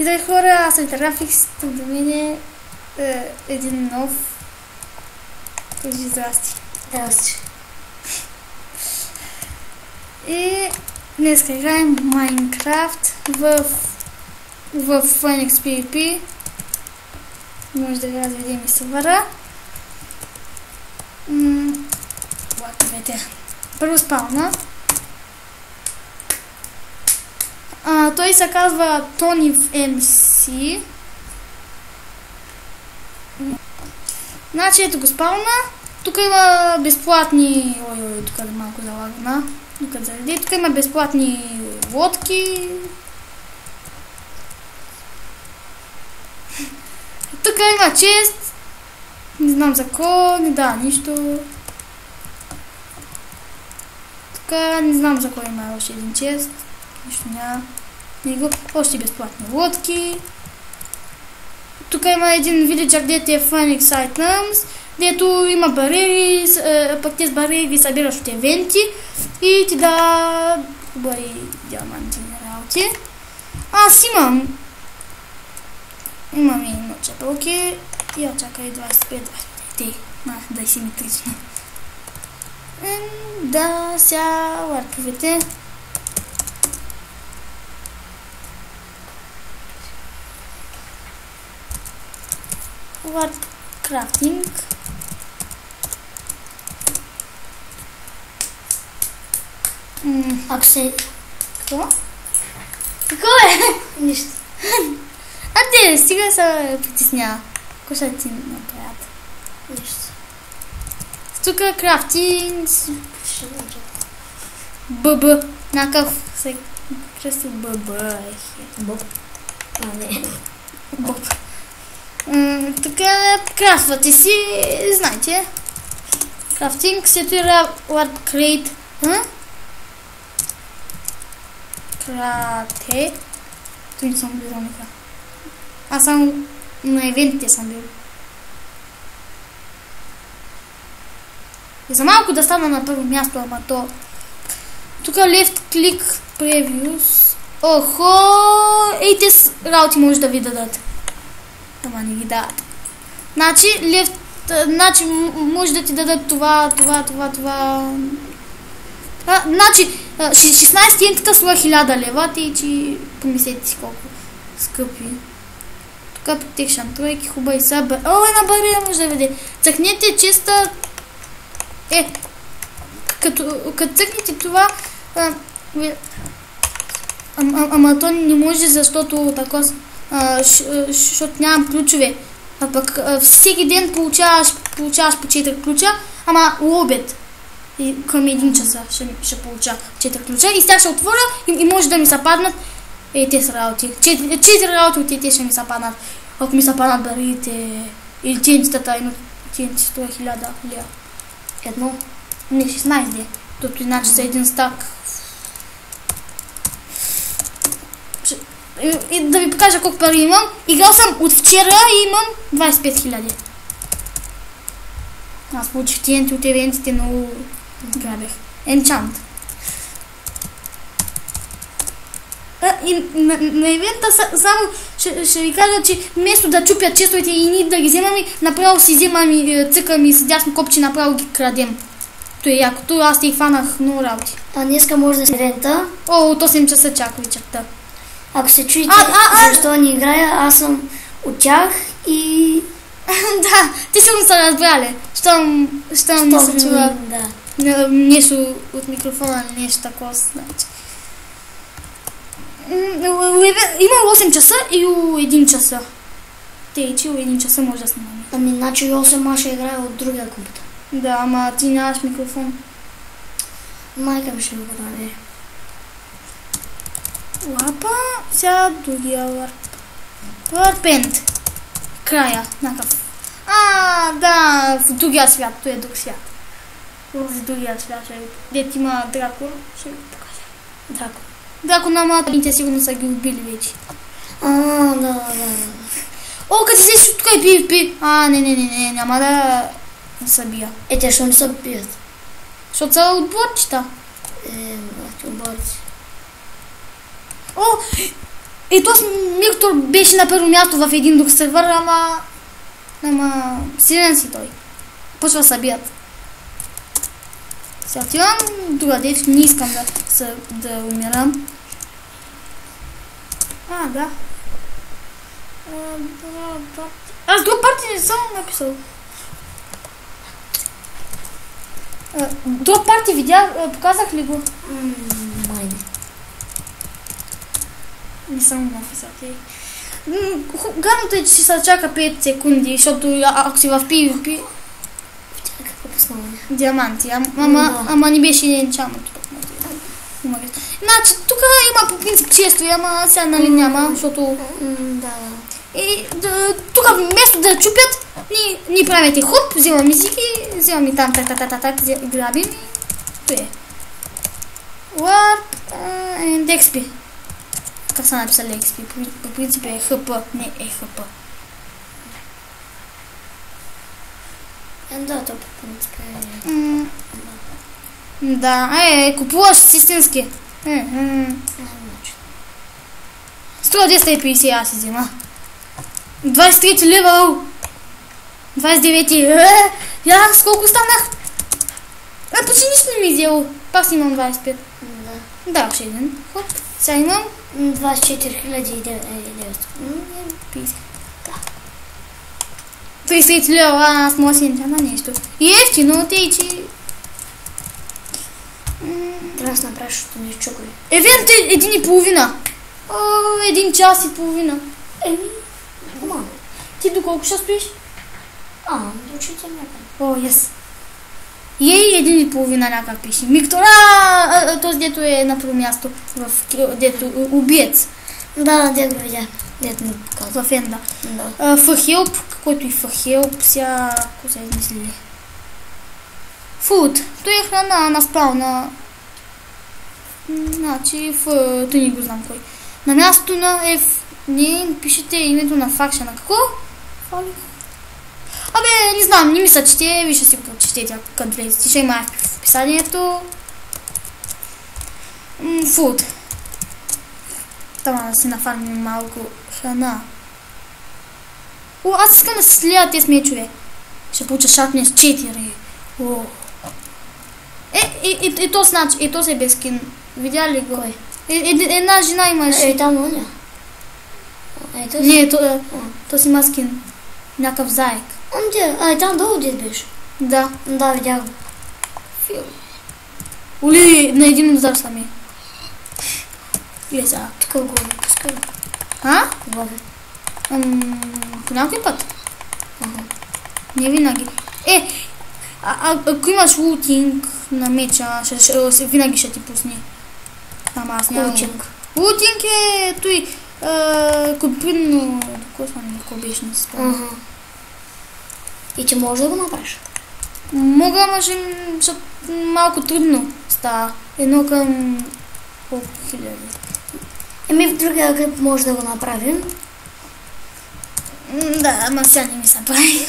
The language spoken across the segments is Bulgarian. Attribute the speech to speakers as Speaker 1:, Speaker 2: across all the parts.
Speaker 1: И да хора, аз съм Трафикс, тук до мен е един нов. Кажи здрасти.
Speaker 2: Здрасти.
Speaker 1: И днес играем Майнкрафт в Phoenix PvP. Може да ви разведем и сервера. Лайковете. Първо спауна. Той се казва Тони в MC. Значи ето го спауна. Тук има безплатни... Ой, тук да малко залагна. Тук има безплатни лодки. Тук има чест. Не знам за кой, не да, нищо. Тук не знам за кой има още един чест. Нищо няма. Още безплатни лодки. Тук има един вилиджър, дето е Phoenix Items, дето има бариери, пък тези бариери ги събираш от евенти и ти да хубави диаманти работи. Аз имам и едно чепелки. Я чакай 25. Да си метрично. Да, сега ларковете. Ларк крафтинг.
Speaker 2: Ако се...
Speaker 1: Какво?
Speaker 2: Какво е? Нищо.
Speaker 1: Те, стига се притеснява. Какво ще ти направят?
Speaker 2: Нищо.
Speaker 1: Тук крафтинг. ББ. Някакъв се кръсти ББ.
Speaker 2: Боб. Не.
Speaker 1: Боб. Тук крафтвате си, знаете. Крафтинг, сетира Word Crate. Крате. Той не съм бил нека. Аз съм на евентите съм бил. И за малко да стана на първо място, ама то... Тук left click previews. Охо! Ей, тези работи може да ви дадат. Ама не ги дадат. Значи, може да ти дадат това. Значи, 16 ентата струва 1000 лева, и че помислете си колко скъпи. Тук Protection тройки, хубави са. Една бариера може да види. Цъкнете честа. Като цъкнете това, ама то не може, защото така, защото нямам ключове. А пък всеки ден получаваш по 4 ключа, ама обед. И към 1 часа ще получа 4 ключа и с тях ще отворя и може да ми се паднат тези работи. 4 работи от тези ще ми се паднат. Ако ми се паднат бариите или тентитата, едно тенти струва 1000 лева. Едно? Не, 16 де. Тото иначе за един стак. И да ви покажа колко пари имам. Играл съм от вчера и имам 25 000. Аз получих тенти от евентите, но грабех. Enchant. И на евента само ще ви кажа, че вместо да чупят честовете и ние да ги вземаме, направо си вземам и цъкам и с дясно копче направо ги крадем. То е якото, аз те и фанах много работи.
Speaker 2: Днеска може да се евента.
Speaker 1: От 8 часа чакай чакта.
Speaker 2: Ако се чуете защо не играя, аз съм от тях и...
Speaker 1: Да, ти сигурно са разбрали. Щом не се чува нещо от микрофона, нещо такова, значи. Има 8 часа и у 1 часа. Те, че у 1 часа може да снимаме.
Speaker 2: Ами, значи 8 аз ще играя от другия компютър.
Speaker 1: Да, ама ти нямаш микрофон.
Speaker 2: Майка ми ще го даде.
Speaker 1: Лапа, сега другия ларп. Ларпент. Края, някакъв. Да, в другия свят, той е друг свят. В другия свят, дето има дракон, ще ви покажа. Дракон, ама те сигурно са ги убили вече.
Speaker 2: Да.
Speaker 1: О, като си тук и PvP. Не, няма да се бия.
Speaker 2: Те що не се бият?
Speaker 1: Защото са отборчета.
Speaker 2: Отборци.
Speaker 1: О, И този Миктор беше на първо място в един друг сервер, ама силен си той. Почва да бият. Сега отивам другаде, не искам да умирам. Да. Аз друг парти не съм написал. Друг парти видя, показах ли го?
Speaker 2: Май не.
Speaker 1: Не съм го написал. Гадното е, че си се чака 5 секунди, защото ако си в PvP...
Speaker 2: Какво послание?
Speaker 1: Диаманти, ама не беше енчантното. Значи, тук има по принцип често, ама сега нали няма, защото...
Speaker 2: Да.
Speaker 1: И тук вместо да чупят, ни правите хоп, взимаме зики, взимаме там так, грабим и то е. Warp and XP. Как са написали XP? По принцип е HP, не е HP.
Speaker 2: Да, то по принцип е...
Speaker 1: Да, купуваш с истински. Струва 250 аз си взима. 23 левел. 29. Аз колко станах? Почти нищо не ми взело. Пак си имам 25. Да, още един. Хоп. Сега имам
Speaker 2: 24 900.
Speaker 1: 30 лева, аз мога си на нещо. И ефтино, те че...
Speaker 2: Трябва да направиш, защото не чукай.
Speaker 1: Евент е 1,5. 1 час и половина.
Speaker 2: Мама.
Speaker 1: Ти доколко ще стоиш?
Speaker 2: До 4
Speaker 1: yes. И 1,5 някак пише. Миктора, този дето е на първо място. Дето убиец.
Speaker 2: Да, дето го видя. Дето ми показва.
Speaker 1: В Енда. Фахелп, който и фахелп, сега... Какво са измислили? Фуд. Той е храна на спална. Значи, той не го знам кой. На мястото на F. Не пишете името на факшена. Какво? Не знам, не мисля, че ви ще си прочетете, като влезете. Ще има в описанието. Фуд. Там да си нафармим малко храна. Аз искам да се слия тези мечове. Ще получа шатне с 4. И то значи, и то се е без скин. Видя ли го? Една жена имаше.
Speaker 2: Там оня.
Speaker 1: Не, то си има скин. Някакъв заек.
Speaker 2: Там долу дед беше.
Speaker 1: Да.
Speaker 2: Да, видях го.
Speaker 1: Оли, на един удар сами. Сега.
Speaker 2: Тук го пускай.
Speaker 1: Кога бе? По някой път. Не винаги. Ако имаш лутинг на меча, винаги ще ти пусне. Ама аз нямам. Лутинг е той купинно... Какво беше, не се спомня.
Speaker 2: И че можеш да го направиш?
Speaker 1: Мога, ама малко трудно става. Едно към колко хиляди.
Speaker 2: В другия клип може да го направим.
Speaker 1: Да, ама сега не ми се прави.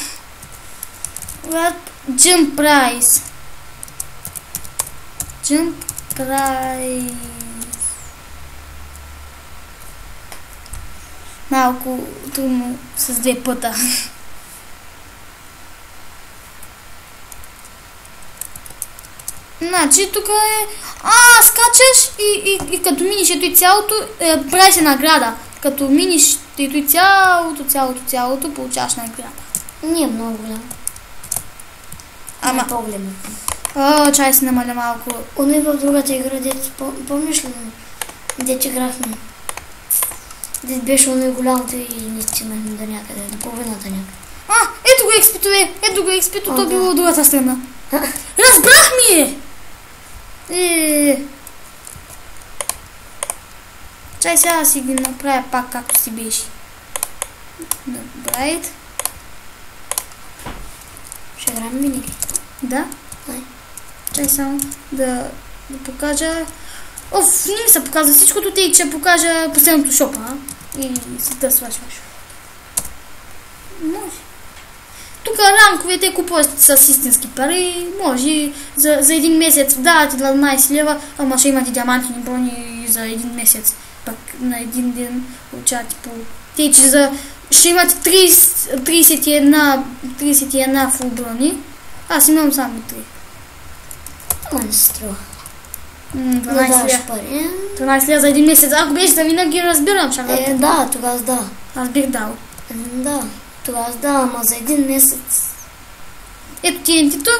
Speaker 1: Jump price. Малко трудно с 2 пъта. Значи тук е... скачаш и като миниш ето и цялото, прави се награда. Като миниш ето и цялото, получаваш награда.
Speaker 2: Не е много голямо.
Speaker 1: Ама
Speaker 2: по-голямо.
Speaker 1: Чай се намаля малко.
Speaker 2: Оно и в другата игра, дето помниш ли? Дето играхме. Дето беше оно и голямото и не стигнахме до някъде, до половината някъде.
Speaker 1: Ето го експитове, то било от другата страна. Разбрах ми! Чай сега си ги направя пак както си беше. Добре.
Speaker 2: Ще играем миники.
Speaker 1: Да? Чай само да покажа. Не ми се показва всичкото, тъй че покажа последното шопа. И да свършваш. Може. Тук ранковете купуваш с истински пари, може за един месец дават 12 лева, ама ще имате диамантини брони за един месец. пък на един ден получавате по... Те, че ще имате 31 фулброни, аз имам само 3.
Speaker 2: Ама не се струва.
Speaker 1: 12 лева.
Speaker 2: пари.
Speaker 1: 12 лева за един месец. Ако беше за винаги, разбирам, чакай.
Speaker 2: Да, тогава да.
Speaker 1: Аз бих дал.
Speaker 2: Да, тогава да, ама за един месец.
Speaker 1: Ето TNT-то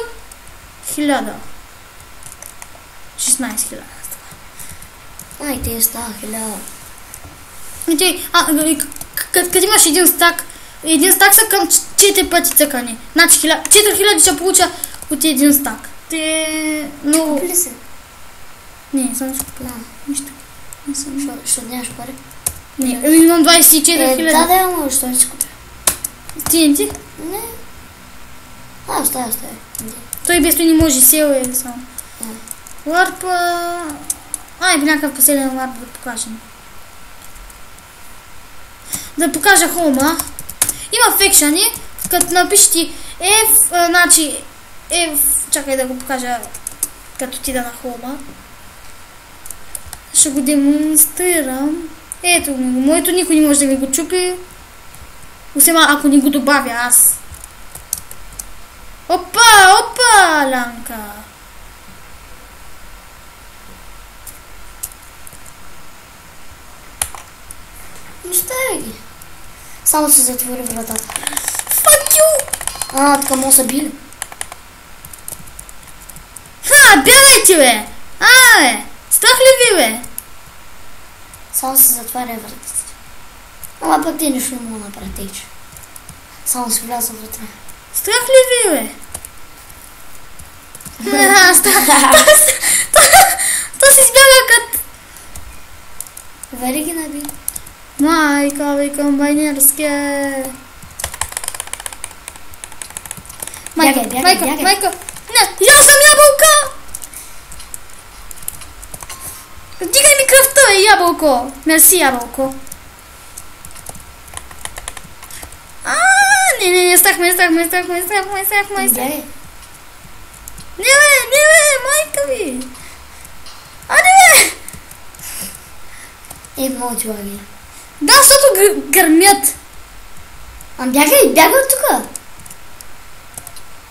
Speaker 1: 1000. 16 000.
Speaker 2: Ай, те става
Speaker 1: 1000. Като имаш един стак са към 4 пъти цъкани. Значи 4000 ще получа от един стак. Те много...
Speaker 2: Купи ли се?
Speaker 1: Не, съм си купила. Нищо. Не съм.
Speaker 2: Що нямаш пари?
Speaker 1: Не, имам 24 000.
Speaker 2: Да, ама що не си купи?
Speaker 1: TNT?
Speaker 2: Не. Оставя.
Speaker 1: Той без той не може сел е само. Ларп... Ай, в някакъв последен ларп да покажем. Да покажа хома. Има фекшани, като напишете F, значи F, чакай да го покажа като отида на хома. Ще го демонстрирам. Ето ми го, моето никой не може да ми го чупи. Освен ако ни го добавя аз. Опа, Ланка.
Speaker 2: Оставя ги. Само се затвори вратата.
Speaker 1: Fuck you!
Speaker 2: Така му са били.
Speaker 1: Бягайте, бе! Бе! Страх ли ви, бе?
Speaker 2: Само се затваря вратата. Ама пък те нищо не мога да направят. Само се вляза вътре.
Speaker 1: Страх ли ви, бе? То си избяга като...
Speaker 2: Вери ги наби.
Speaker 1: Майка, викам байнерския. Майка. Не, я съм ябълка! Дигай ми кръвта, бе, ябълко. Мерси, ябълко. Не, страх ме. Не, майка ви. Бе!
Speaker 2: Много ти лаги.
Speaker 1: Да, защото гърмят.
Speaker 2: Бягай от тука.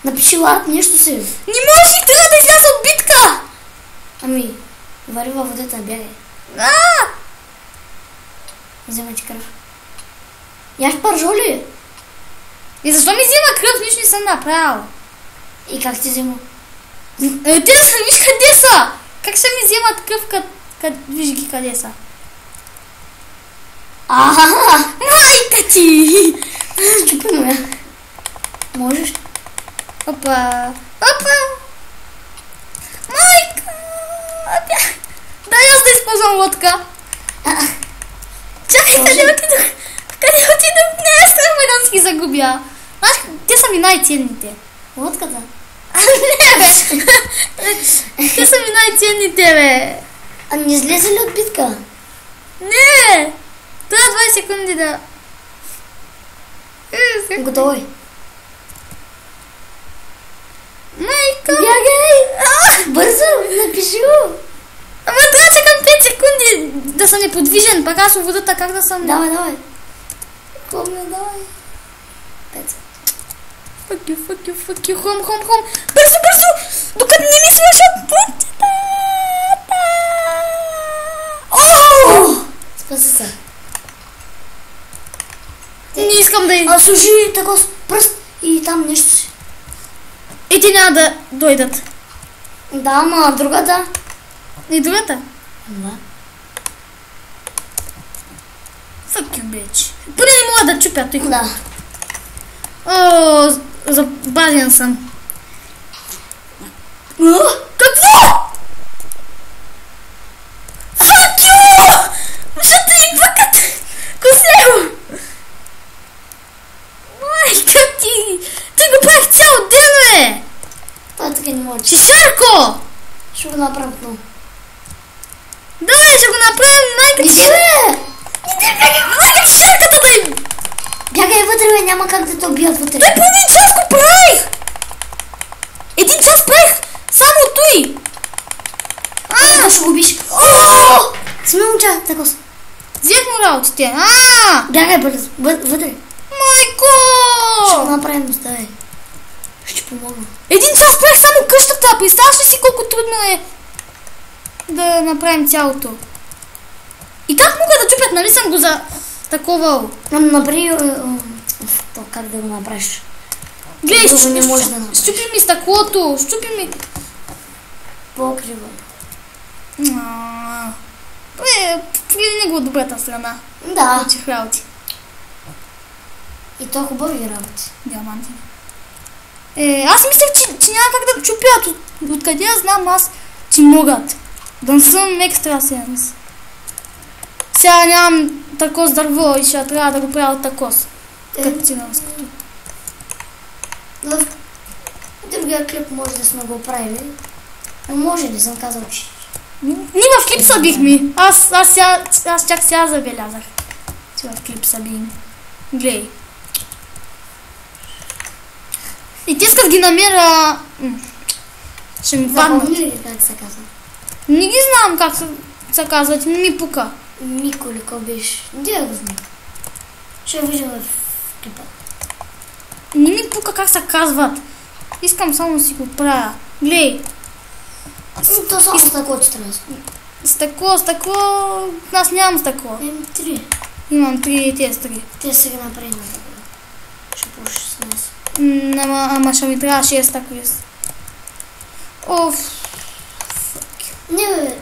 Speaker 2: Напиши ларп, нещо си.
Speaker 1: Не можеш и трябва да изляза от битка.
Speaker 2: Вари във водата, бягай. Взема ти кръв. Яш пържо ли?
Speaker 1: И защо ми взема кръв? Нищо не съм направил.
Speaker 2: И как ти взема?
Speaker 1: Те да виж къде са. Как ще ми вземат кръв, виж ги къде са. Майка ти!
Speaker 2: Чупи му я. Можеш?
Speaker 1: Опа! Майка! Дай аз да използвам лодка. Чакай, къде отидох? Не, страх ме да си ги загубя. Знаеш, те са ми най-ценните.
Speaker 2: Лодката?
Speaker 1: Не, бе! Те са ми най-ценните, бе.
Speaker 2: Не излезе ли от битка?
Speaker 1: Не! Трябва 20 секунди да...
Speaker 2: Готово е.
Speaker 1: Майка!
Speaker 2: Бягай! Бързо, напиши го.
Speaker 1: Ама трябва да чекам 5 секунди да съм неподвижен, пък аз във водата как да съм...
Speaker 2: Давай. Помня, давай. 5
Speaker 1: Fuck you, хом. Бързо! Докато не ми свършат пунктите!
Speaker 2: Спаси се.
Speaker 1: Не искам да...
Speaker 2: Служи така с пръст и там нещо си.
Speaker 1: И ти няма да дойдат.
Speaker 2: Да, ама другата.
Speaker 1: И другата?
Speaker 2: Да.
Speaker 1: Fuck you, bitch. Поне не мога да чупя, тъй.
Speaker 2: Да.
Speaker 1: Забавен съм. Какво? Fuck you! Защото идва като косело. Майка ти! Ти го правих цял ден, бе!
Speaker 2: Това така не може.
Speaker 1: Шишарко!
Speaker 2: Ще го направим много.
Speaker 1: Давай, ще го направим, майка ти!
Speaker 2: Иди, бе!
Speaker 1: Майка ти шарката да им!
Speaker 2: Бягай вътре, бе, няма как да те убият вътре.
Speaker 1: Той половин час го правих! 1 час правих само той!
Speaker 2: Да ще го убиш. Сме момча, така.
Speaker 1: Взех му работите.
Speaker 2: Бягай бързо, вътре.
Speaker 1: Майко!
Speaker 2: Ще направим остави. Ще помогна.
Speaker 1: 1 час правих само къщата. Представяш ли си колко трудно е да направим цялото? И как мога да чупят? Нали съм го за такова?
Speaker 2: Направи... То как да го направиш?
Speaker 1: Глей,
Speaker 2: не може да направиш.
Speaker 1: щупи ми стъклото. Щупи ми...
Speaker 2: По-криво.
Speaker 1: Винаги го от добрата страна.
Speaker 2: Да.
Speaker 1: Учих работи.
Speaker 2: И то хубави работи.
Speaker 1: Диаманти. Аз мислех, че няма как да чупят. Откъде я знам аз, че могат. Да не съм екстрасенс. Сега нямам такос дърво и ще трябва да го правя от такос. Като циганското.
Speaker 2: В другия клип може да сме го правили. Но може ли съм казал, че...
Speaker 1: Ние в клип събихме. Аз чак сега забелязах. Че в клип събихме. Глей. И те искат ги намеря... Ще ми паднат.
Speaker 2: Запомни ли как се казва?
Speaker 1: Не ги знам как се казват, не ми пука.
Speaker 2: Мико ли ко беше? Где го знам? Ще видим в клипа.
Speaker 1: Не ми пука как се казват. Искам само да си го правя. Глей.
Speaker 2: То само стъкло, че трябва.
Speaker 1: Стъкло... Аз нямам стъкло.
Speaker 2: Имам 3.
Speaker 1: Имам 3 тези 3.
Speaker 2: Те сега направи на такова. Ще по 16.
Speaker 1: Ама ще ми трябва 6 такива. Оф.
Speaker 2: Не бе.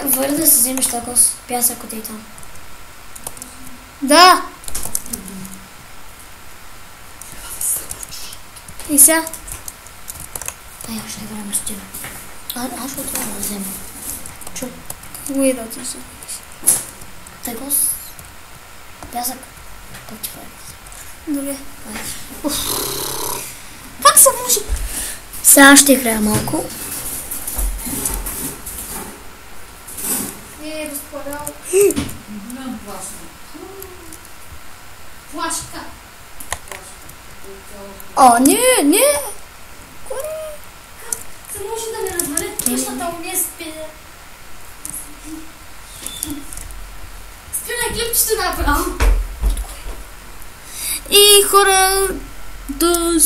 Speaker 2: Върди да си вземеш тако с пясък от и там.
Speaker 1: Да. И сега?
Speaker 2: Аз ще играем с тебе. Аз ще това да взема. Чу.
Speaker 1: Какво е да ти се?
Speaker 2: Тако с пясък. Как ти хвали?
Speaker 1: Добре. Пак се може.
Speaker 2: Сега ще играя малко.
Speaker 1: Разпалял. Флашка.
Speaker 2: Не.
Speaker 1: Се може да ме развалят къщата у нея спея. Спирай клипчето направо. И хора, до